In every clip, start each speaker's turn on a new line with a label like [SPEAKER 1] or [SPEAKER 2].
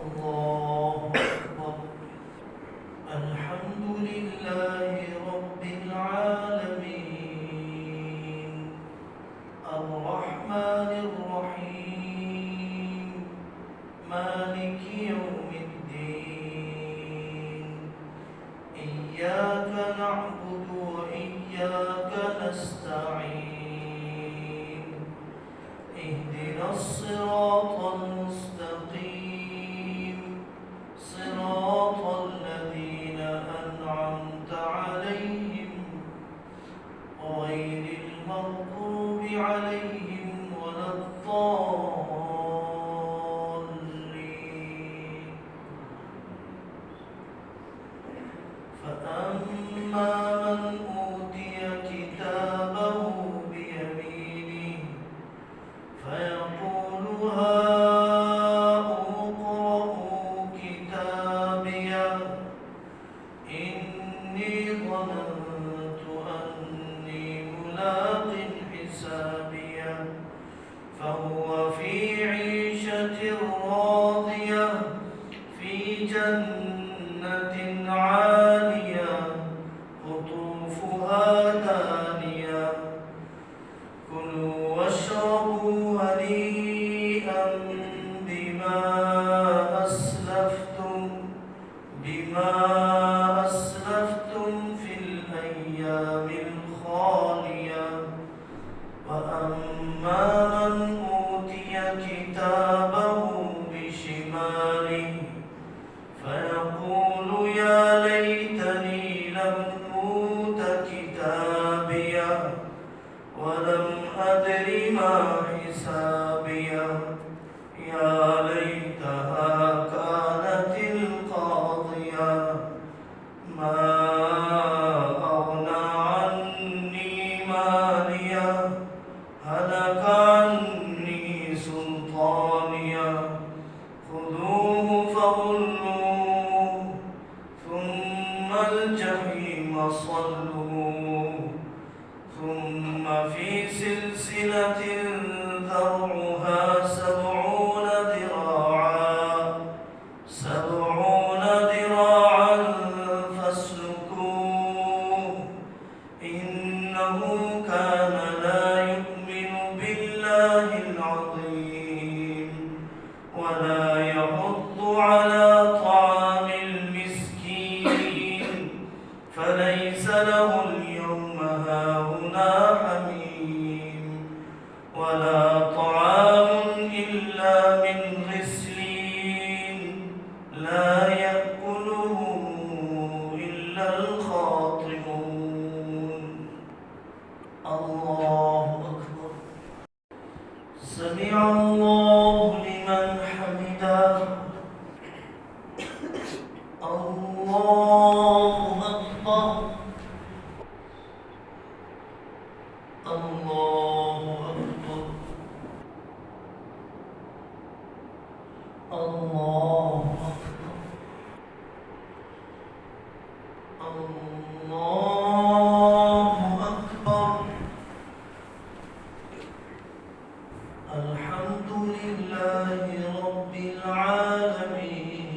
[SPEAKER 1] الله أكبر. الحمد لله رب العالمين الرحمن الرحيم مالك يوم الدين إياك نعبد وإياك نستعين اهدنا الصراط المستقيم صراط الذين أنعمت عليهم غير المغضوب عليهم ولا الضالين. فأما من أوتي كتابه بيمينه فيقول هاؤم اقرءوا كتابيه إني ظننت أني ملاق حسابيه فهو في عيشة راضية في جنة عالية قطوفها دانية كلوا واشربوا هنيئا بما أسلفتم في الأيام الخالية. وأما من أوتي كتابه بشماله فيقول يا ليتني لم أوت كتابيه ولم أدر ما حسابيه يا ليتها كانت القاضية ما أغنى عني ماليه هلك عني سلطانيه خذوه فغلوه ثم الجحيم صلوه ثم في سلسلة ذرعها 70 ذراعا فاسلكوه إنه كان لا يؤمن بالله العظيم ولا يحض على طعام المسكين فليس له اليوم هاهنا حميم ولا طعام إلا من غسلين لا يأكله إلا الخاطئون. الله أكبر. سمع الله لمن حمده. الله أكبر. الله أكبر. الله أكبر. الله أكبر. الحمد لله رب العالمين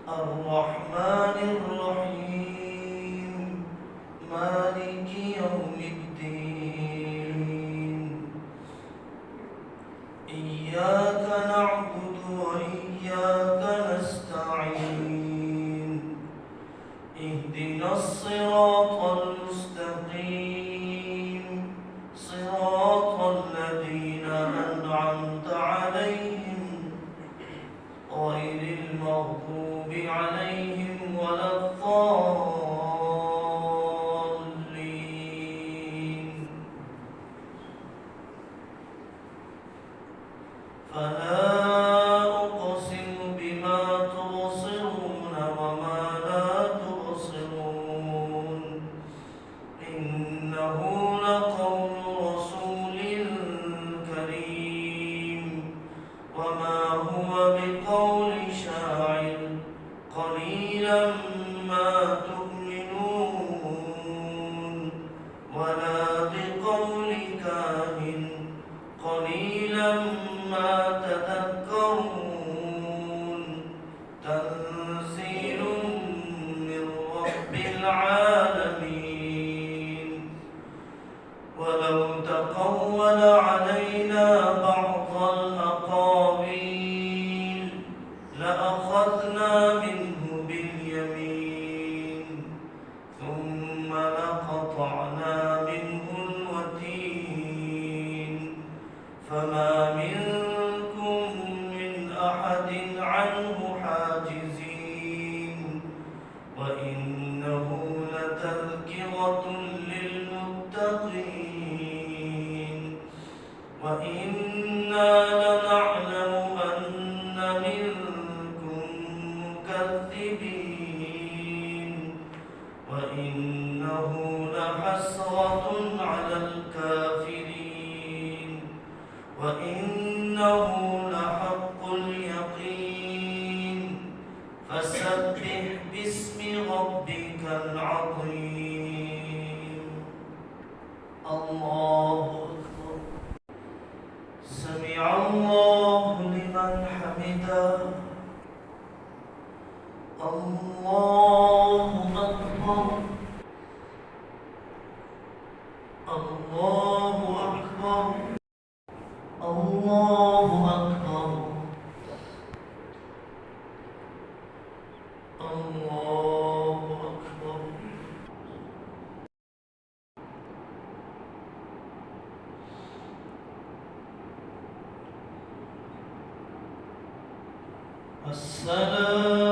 [SPEAKER 1] الرحمن الرحيم مالك يوم الدين إياك نعبد وإياك نستعين اهدنا الصراط المستقيم صراط الذين أنعمت عليهم غير المغضوب عليهم ولا الضالين. فلا أقسم بما تبصرون وما لا تبصرون إنه لقول رسول كريم وما هو بقول شاعر قليلا ما تؤمنون ولا بقول كاهن قليلا ما تذكرون. فما منكم من أحد عنه حاجزين وإنه لتذكرة للمتقين وإنا لنعلم أن منكم مكذبين وإنه لحسرة على الكافرين وإنه لحق اليقين فسبح باسم ربك العظيم الله أكبر سمع الله لمن حمده الله أكبر الله أكبر الله أكبر الله أكبر السلام